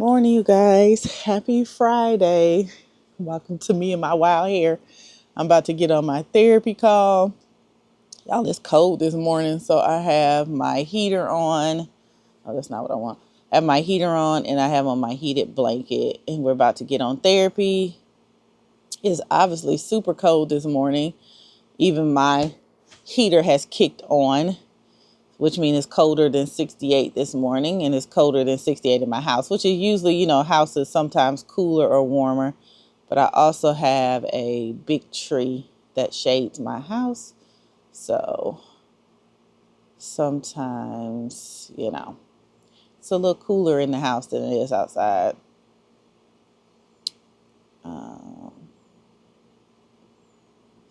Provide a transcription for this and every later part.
Morning, you guys. Happy Friday. Welcome to me and my wild hair. I'm about to get on my therapy call. Y'all, it's cold this morning, so I have my heater on. Oh, that's not what I want. I have my heater on and I have on my heated blanket, and we're about to get on therapy. It's obviously super cold this morning. Even my heater has kicked on, which means it's colder than 68 this morning, and it's colder than 68 in my house, which is usually, house is sometimes cooler or warmer. But I also have a big tree that shades my house. So sometimes, it's a little cooler in the house than it is outside.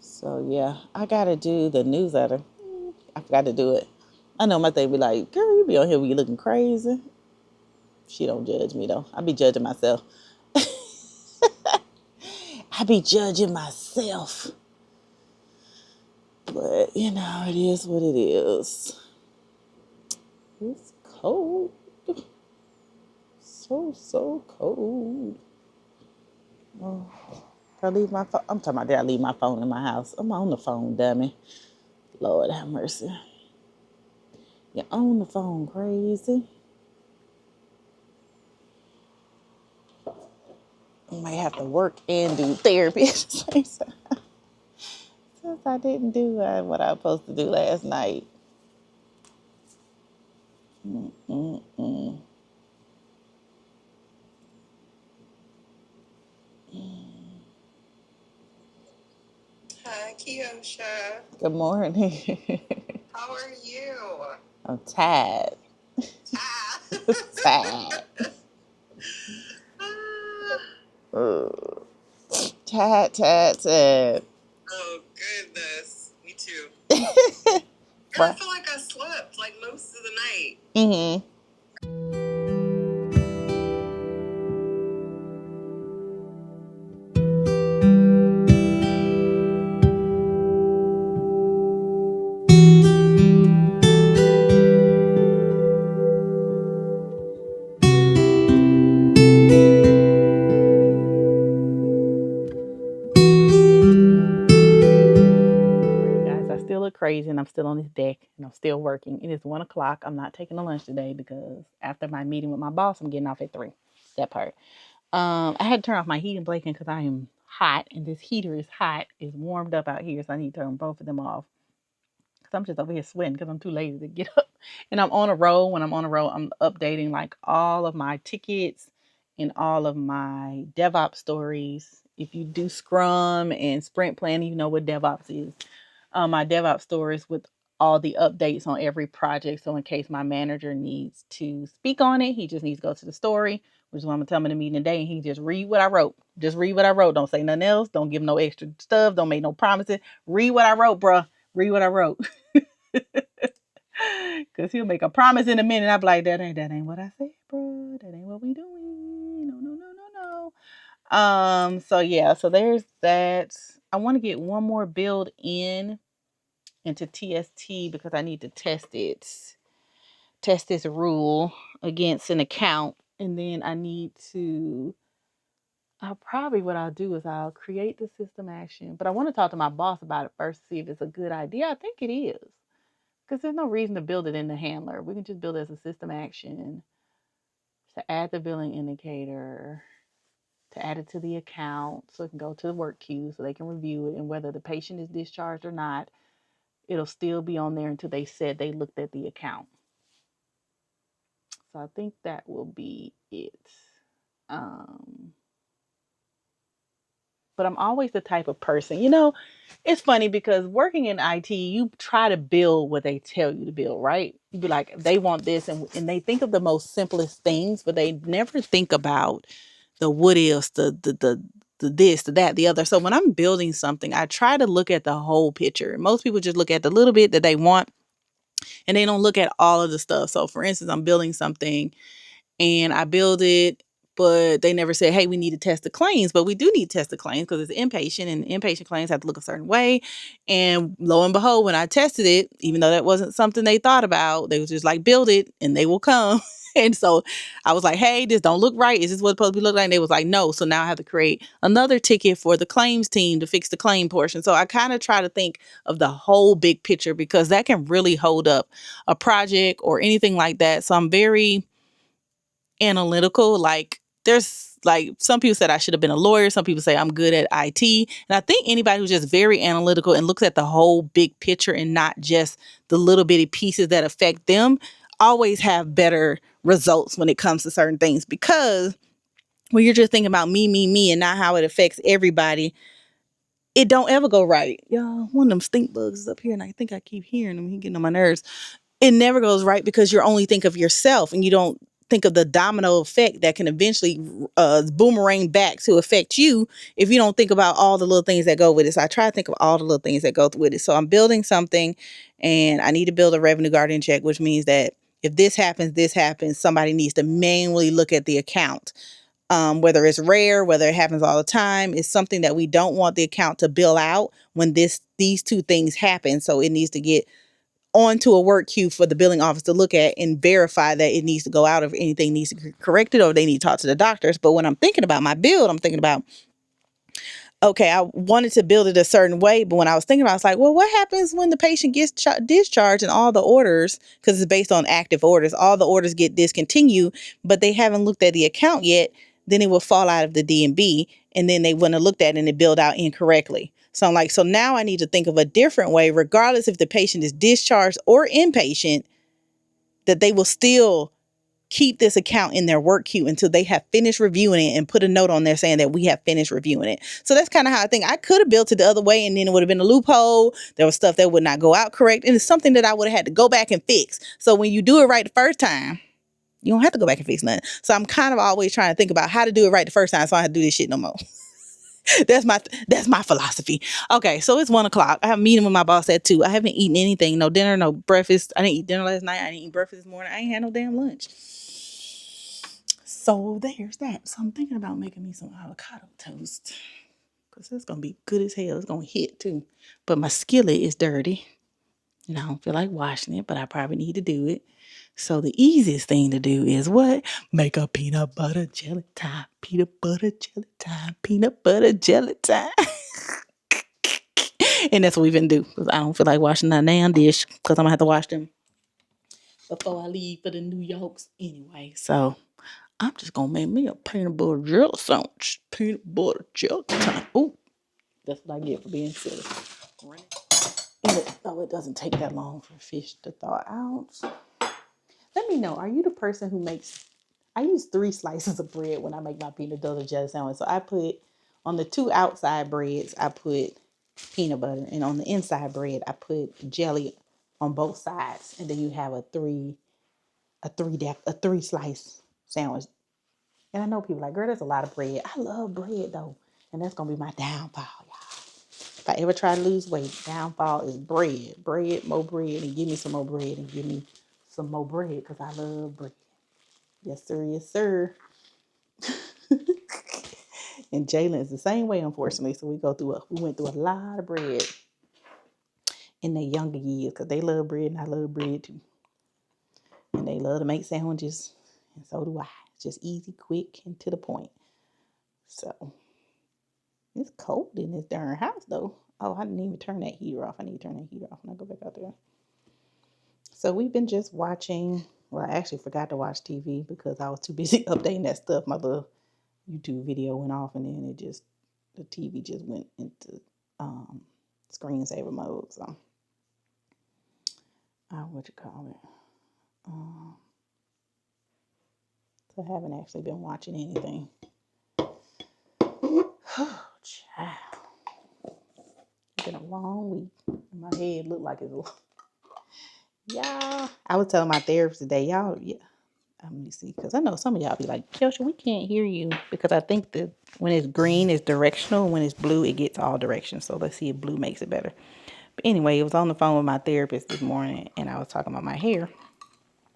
So yeah, I got to do the newsletter. I forgot to do it. I know my thing be like, girl, you be on here when you looking crazy. She don't judge me though. I be judging myself. I be judging myself. But, it is what it is. It's cold. So cold. Oh, did I leave my phone? I'm talking about, did I leave my phone in my house? I'm on the phone, dummy. Lord have mercy. You're on the phone, crazy. I might have to work and do therapy at the same time. Since I didn't do what I was supposed to do last night. Hi, Kiosha. Good morning. How are you? I'm tired. Tired. Tired. Oh, goodness. Me too. Girl, I feel like I slept like most of the night. Mm-hmm. Still look crazy, and I'm still on this deck, and I'm still working. It is 1 o'clock. I'm not taking a lunch today because after my meeting with my boss, I'm getting off at 3. That part. I had to turn off my heating blanket because I am hot, and this heater is hot. It's warmed up out here, so I need to turn both of them off. Because I'm just over here sweating because I'm too lazy to get up. And I'm on a roll. When I'm on a roll, I'm updating like all of my tickets and all of my DevOps stories. If you do Scrum and sprint planning, you know what DevOps is. My DevOps stories with all the updates on every project. So in case my manager needs to speak on it, he just needs to go to the story, which is what I'm going to tell him in the meeting today. And he just read what I wrote. Just read what I wrote. Don't say nothing else. Don't give him no extra stuff. Don't make no promises. Read what I wrote, bruh. Read what I wrote. Because he'll make a promise in a minute. I'll be like, that ain't what I said, bro. That ain't what we doing. No. So yeah, so there's that. I want to get one more build into TST because I need to test this rule against an account. And then I need to, what I'll do is I'll create the system action, but I want to talk to my boss about it first to see if it's a good idea. I think it is. Because there's no reason to build it in the handler. We can just build it as a system action to add the billing indicator, to add it to the account so it can go to the work queue so they can review it. And whether the patient is discharged or not, it'll still be on there until they said they looked at the account. So I think that will be it. But I'm always the type of person, it's funny because working in IT, you try to build what they tell you to build, right? You be like, they want this, and they think of the most simplest things, but they never think about the what ifs, the this, the that, the other. So when I'm building something, I try to look at the whole picture. Most people just look at the little bit that they want, and they don't look at all of the stuff. So for instance, I'm building something and I build it but they never said, hey, we need to test the claims. But we do need to test the claims because it's inpatient, and inpatient claims have to look a certain way. And lo and behold, when I tested it, even though that wasn't something they thought about, they was just like, build it and they will come. And so I was like, hey, this don't look right. Is this what it's supposed to be looking like? And they was like, no. So now I have to create another ticket for the claims team to fix the claim portion. So I kind of try to think of the whole big picture because that can really hold up a project or anything like that. So I'm very analytical. Like, there's like some people said I should have been a lawyer. Some people say I'm good at IT. And I think anybody who's just very analytical and looks at the whole big picture and not just the little bitty pieces that affect them always have better results when it comes to certain things. Because when you're just thinking about me, and not how it affects everybody, it don't ever go right. Y'all, one of them stink bugs is up here, and I think I keep hearing him. He getting on my nerves. It never goes right because you only think of yourself and you don't think of the domino effect that can eventually boomerang back to affect you if you don't think about all the little things that go with it. So I try to think of all the little things that go with it. So I'm building something, and I need to build a revenue guardian check, which means that if this happens, somebody needs to manually look at the account. Whether it's rare, whether it happens all the time, is something that we don't want the account to bill out when these two things happen. So it needs to get onto a work queue for the billing office to look at and verify that it needs to go out if anything needs to be corrected or they need to talk to the doctors. But when I'm thinking about my build, I'm thinking about, okay, I wanted to build it a certain way, but when I was thinking about it, I was like, well, what happens when the patient gets discharged and all the orders, because it's based on active orders, all the orders get discontinued, but they haven't looked at the account yet, then it will fall out of the D&B, and then they wouldn't have looked at it and it billed out incorrectly. So I'm like, so now I need to think of a different way, regardless if the patient is discharged or inpatient, that they will still keep this account in their work queue until they have finished reviewing it and put a note on there saying that we have finished reviewing it. So that's kind of how I think. I could have built it the other way and then it would have been a loophole. There was stuff that would not go out correct. And it's something that I would have had to go back and fix. So when you do it right the first time, you don't have to go back and fix nothing. So I'm kind of always trying to think about how to do it right the first time so I don't have to do this shit no more. That's my philosophy. Okay, so it's 1:00. I have a meeting with my boss at 2. I haven't eaten anything, no dinner, no breakfast. I didn't eat dinner last night. I didn't eat breakfast this morning. I ain't had no damn lunch. So there's that. So I'm thinking about making me some avocado toast because it's gonna be good as hell. It's gonna hit too. But my skillet is dirty and I don't feel like washing it, but I probably need to do it. So the easiest thing to do is what? Make a peanut butter jelly time. Peanut butter jelly time. Peanut butter jelly time. And that's what we've been doing because I don't feel like washing that damn dish because I'm gonna have to wash them before I leave for the New Yorks anyway. So I'm just gonna make me a peanut butter jelly sandwich. Peanut butter jelly time. Ooh, that's what I get for being silly. It doesn't take that long for fish to thaw out. Let me know, are you the person who makes, I use 3 slices of bread when I make my peanut butter jelly sandwich. So I put, on the 2 outside breads, I put peanut butter. And on the inside bread, I put jelly on both sides. And then you have a three slice sandwich. And I know people like, girl, that's a lot of bread. I love bread though. And that's going to be my downfall, y'all. If I ever try to lose weight, downfall is bread. Bread, more bread, and give me some more bread, and give me some more bread, because I love bread. Yes, sir, yes, sir. And Jalen is the same way, unfortunately. So we went through a lot of bread in their younger years, because they love bread, and I love bread too. And they love to make sandwiches, and so do I. It's just easy, quick, and to the point. So it's cold in this darn house, though. Oh, I didn't even turn that heater off. I need to turn that heater off when I go back out there. So we've been just watching. Well, I actually forgot to watch TV because I was too busy updating that stuff. My little YouTube video went off, and then the TV just went into screensaver mode. So, what you call it? So I haven't actually been watching anything. Oh, child. It's been a long week. My head looked like it's y'all. I was telling my therapist today, y'all, yeah. Let me see, because I know some of y'all be like, Kelsha, we can't hear you, because I think that when it's green, it's directional. When it's blue, it gets all directions. So let's see if blue makes it better. But anyway, it was on the phone with my therapist this morning, and I was talking about my hair.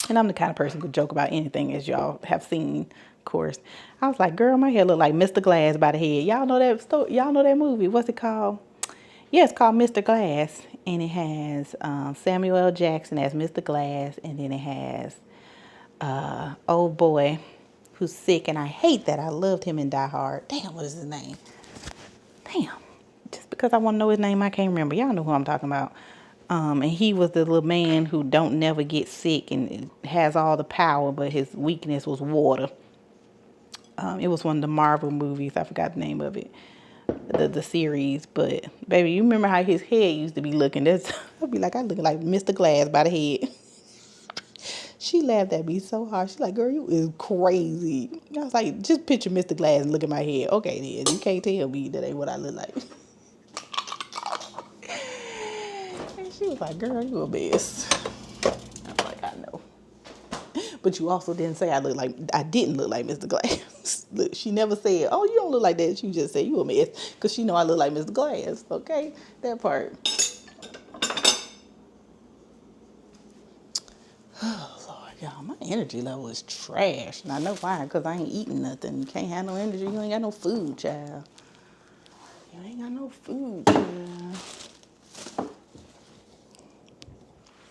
And I'm the kind of person who joke about anything, as y'all have seen course. I was like, girl, my hair look like Mr. Glass by the head. Y'all know that y'all know that movie. What's it called? Yeah, it's called Mr. Glass. And it has Samuel L. Jackson as Mr. Glass. And then it has old boy who's sick. And I hate that. I loved him in Die Hard. Damn, what is his name? Damn. Just because I want to know his name, I can't remember. Y'all know who I'm talking about. And he was the little man who don't never get sick and has all the power, but his weakness was water. It was one of the Marvel movies. I forgot the name of it, the series. But baby, you remember how his head used to be looking? That's I'd be like, I look like Mr. Glass by the head. She laughed at me so hard. She's like, girl, you is crazy. I was like, just picture Mr. Glass and look at my head. Okay, then. You can't tell me that ain't what I look like. And she was like, girl, you a mess. I was like, I know. But you also didn't say I didn't look like Mr. Glass. Look, she never said, oh, you don't look like that. She just said you a mess. Because she know I look like Mr. Glass. Okay? That part. Oh, Lord, y'all. My energy level is trash. And I know why. Because I ain't eating nothing. You can't have no energy. You ain't got no food, child. You ain't got no food, child.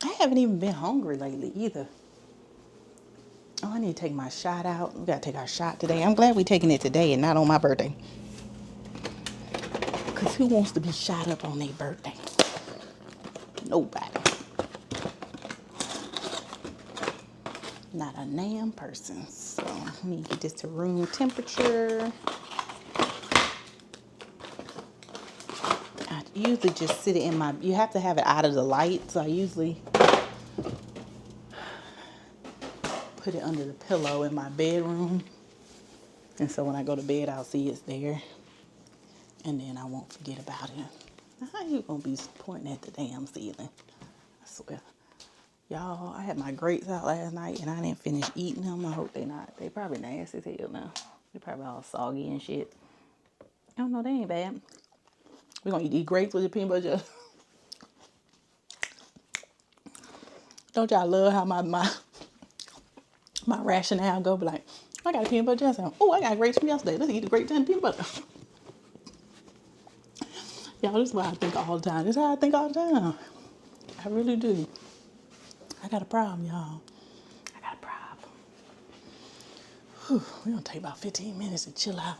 I haven't even been hungry lately either. Oh, I need to take my shot out. We got to take our shot today. I'm glad we're taking it today and not on my birthday. Because who wants to be shot up on their birthday? Nobody. Not a damn person. So, let me get this to room temperature. I usually just sit it in my... You have to have it out of the light. So, I usually put it under the pillow in my bedroom. And so, when I go to bed, I'll see it's there. And then I won't forget about it. How you gonna be pointing at the damn ceiling? I swear. Y'all, I had my grapes out last night and I didn't finish eating them. I hope they not. They probably nasty as hell now. They probably all soggy and shit. I don't know, they ain't bad. We're gonna eat these grapes with the peanut butter. Don't y'all love how my rationale go? Be like, I got a peanut butter jelly. Oh, I got grapes from yesterday. Let's eat the grapes and the peanut butter. Y'all, this is what I think all the time. This is how I think all the time. I really do. I got a problem, y'all. I got a problem. Whew, we're gonna take about 15 minutes to chill out.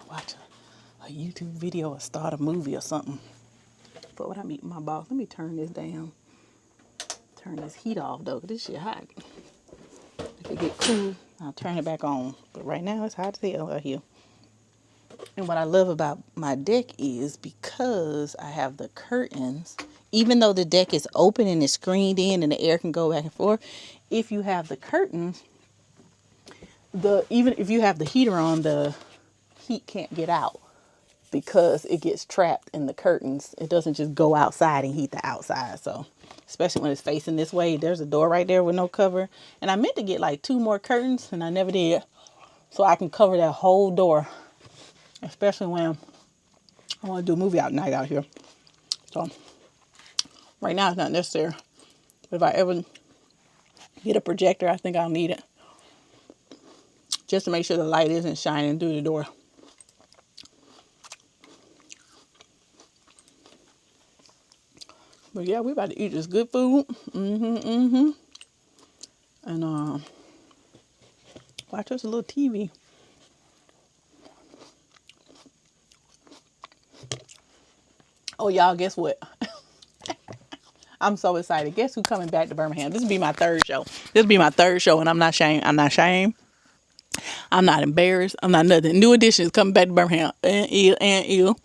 Watch a YouTube video or start a movie or something. But when I'm eating my box, let me turn this heat off though, because this shit hot. If it get cool, I'll turn it back on. But right now it's hot as hell out here. And what I love about my deck is because I have the curtains, even though the deck is open and it's screened in and the air can go back and forth, if you have the curtains, even if you have the heater on, the heat can't get out because it gets trapped in the curtains. It doesn't just go outside and heat the outside. So especially when it's facing this way, there's a door right there with no cover. And I meant to get like 2 more curtains and I never did. So I can cover that whole door, especially when I want to do a movie out night out here. So right now it's not necessary. If I ever get a projector, I think I'll need it. Just to make sure the light isn't shining through the door. But yeah, we about to eat this good food. And watch us a little TV. Oh, y'all, guess what? I'm so excited. Guess who's coming back to Birmingham? This will be my 3rd show. This will be my 3rd show, and I'm not ashamed. I'm not ashamed. I'm not embarrassed. I'm not nothing. New Edition is coming back to Birmingham. And ill.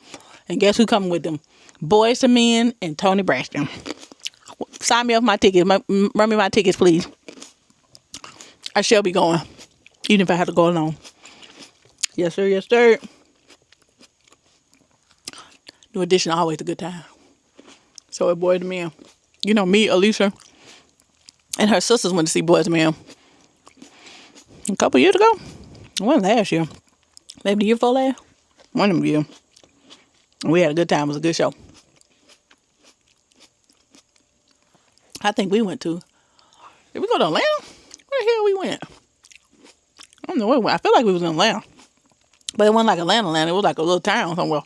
And guess who coming with them? Boys to Men and Tony Braxton. Sign me up my tickets. Run me my tickets, please. I shall be going. Even if I have to go alone. Yes, sir. Yes, sir. New Edition, always a good time. So, Boys to Men. You know, me, Alicia, and her sisters went to see Boys to Men a couple years ago. One last year. Maybe the year before last. One of them years. We had a good time. It was a good show. I think we went to... Did we go to Atlanta? Where the hell we went? know where it went. I feel like we was in Atlanta. But it wasn't like Atlanta. It was like a little town somewhere.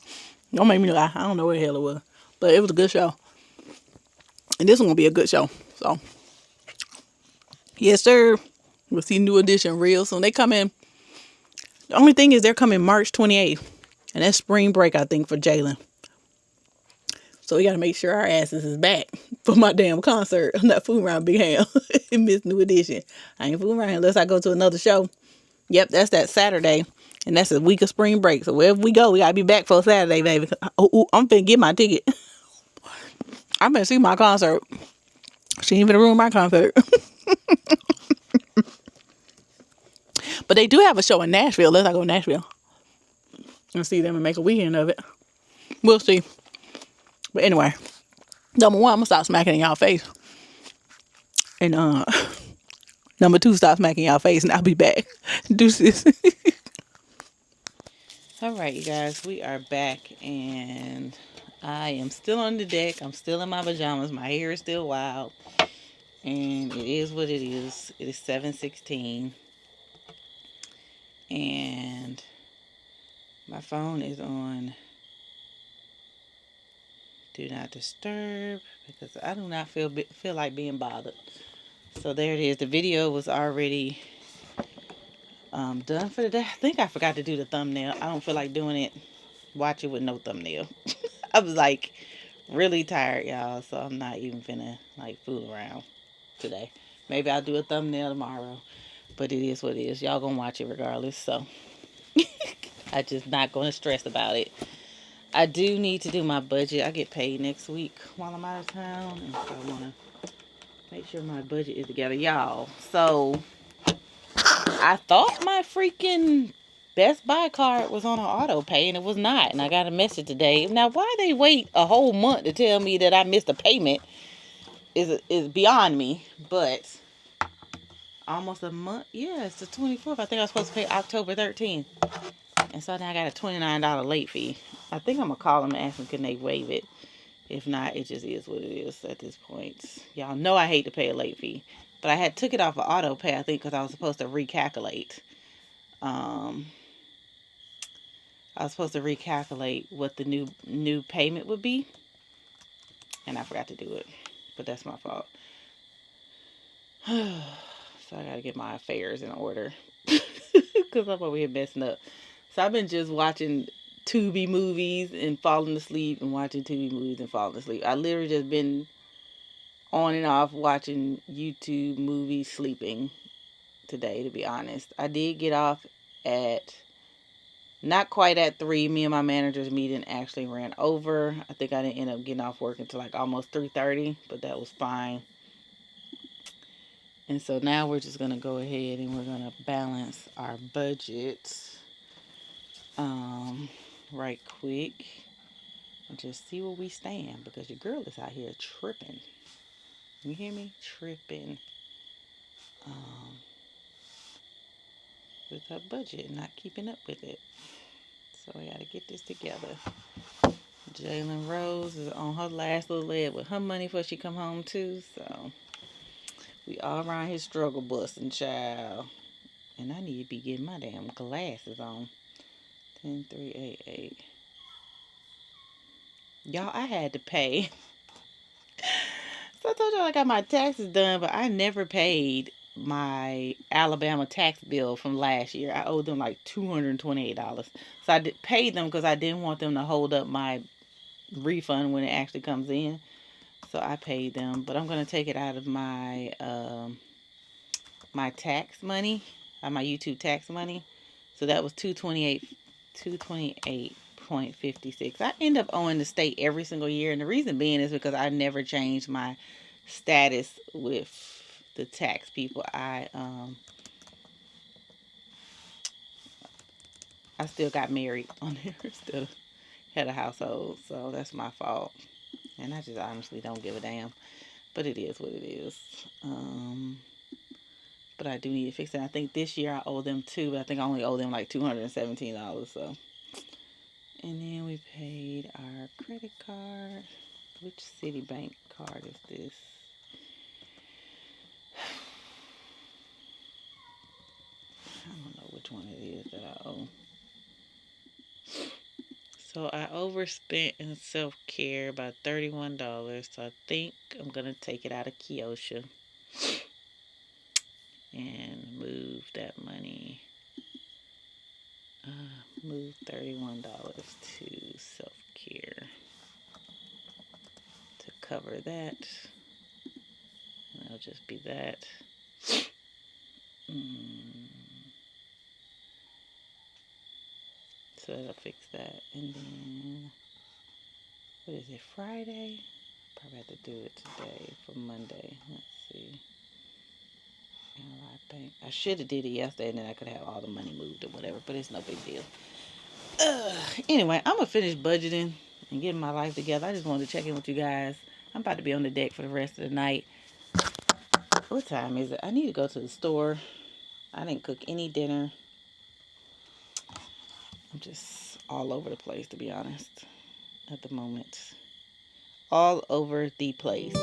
Don't make me lie. I don't know where the hell it was. But it was a good show. And this one will be a good show. So, yes, sir. We'll see New Edition real soon. They come in. The only thing is they're coming March 28th. And that's spring break, I think, for Jalen. So we got to make sure our asses is back for my damn concert. I'm not fooling around Big Ham and Miss New Edition. I ain't fooling around unless I go to another show. Yep, that's that Saturday. And that's a week of spring break. So wherever we go, we got to be back for Saturday, baby. I'm finna get my ticket. I'm finna see my concert. She ain't finna ruin my concert. But they do have a show in Nashville. Let's go to Nashville and see them and make a weekend of it. We'll see. But anyway, number one, I'm gonna stop smacking in y'all face. And number two, stop smacking y'all face and I'll be back. Deuces. Alright, you guys, we are back and I am still on the deck. I'm still in my pajamas. My hair is still wild. And it is what it is. It is 7:16. And my phone is on Do Not Disturb because I do not feel like being bothered. So there it is. The video was already done for the day. I think I forgot to do the thumbnail. I don't feel like doing it. Watch it with no thumbnail. I was like really tired, y'all. So I'm not even finna like fool around today. Maybe I'll do a thumbnail tomorrow. But it is what it is. Y'all gonna watch it regardless. So I just not gonna stress about it. I do need to do my budget. I get paid next week while I'm out of town. And so I wanna make sure my budget is together. Y'all. So I thought my freaking Best Buy card was on an auto pay and it was not. And I got a message today. Now, why they wait a whole month to tell me that I missed a payment is beyond me. But almost a month. Yeah, it's the 24th. I think I was supposed to pay October 13th. And so now I got a $29 late fee. I think I'm going to call them and ask them can they waive it. If not, it just is what it is at this point. Y'all know I hate to pay a late fee. But I had took it off of auto pay, I think, because I was supposed to recalculate. I was supposed to recalculate what the new payment would be. And I forgot to do it. But that's my fault. So I got to get my affairs in order. Because I'm over here messing up. So I've been just watching Tubi movies and falling asleep and watching Tubi movies and falling asleep. I literally just been on and off watching YouTube movies sleeping today, to be honest. I did get off at not quite at 3. Me and my manager's meeting actually ran over. I think I didn't end up getting off work until like almost 3:30, but that was fine. And so now we're just going to go ahead and we're going to balance our budget right quick and just see where we stand because your girl is out here tripping. You hear me? Tripping with her budget, not keeping up with it. So we got to get this together. Jalen Rose is on her last little leg with her money before she come home too. So we all around here struggle busting, child. And I need to be getting my damn glasses on. 10388. Y'all, I had to pay. So I told y'all I got my taxes done, but I never paid my Alabama tax bill from last year. I owed them like $228. So I paid them because I didn't want them to hold up my refund when it actually comes in. So I paid them, but I'm gonna take it out of my my tax money, my YouTube tax money. So that was 228.56. I end up owing the state every single year, and the reason being is because I never changed my status with the tax people. I still got married on there, still had a household, so that's my fault. And I just honestly don't give a damn. But it is what it is. But I do need to fix it. I think this year I owe them too, but I think I only owe them like $217. So, and then we paid our credit card. Which Citibank card is this? I don't know which one it is that I owe. So I overspent in self-care by $31. So I think I'm going to take it out of Kyosha and move that money. Move $31 to self-care to cover that. And it'll just be that. So that'll fix that. And then, what is it, Friday? Probably have to do it today for Monday. Let's see. I should have did it yesterday and then I could have all the money moved or whatever, but it's no big deal. Anyway, I'm going to finish budgeting and getting my life together. I just wanted to check in with you guys. I'm about to be on the deck for the rest of the night. What time is it? I need to go to the store. I didn't cook any dinner. I'm just all over the place, to be honest, at the moment. All over the place.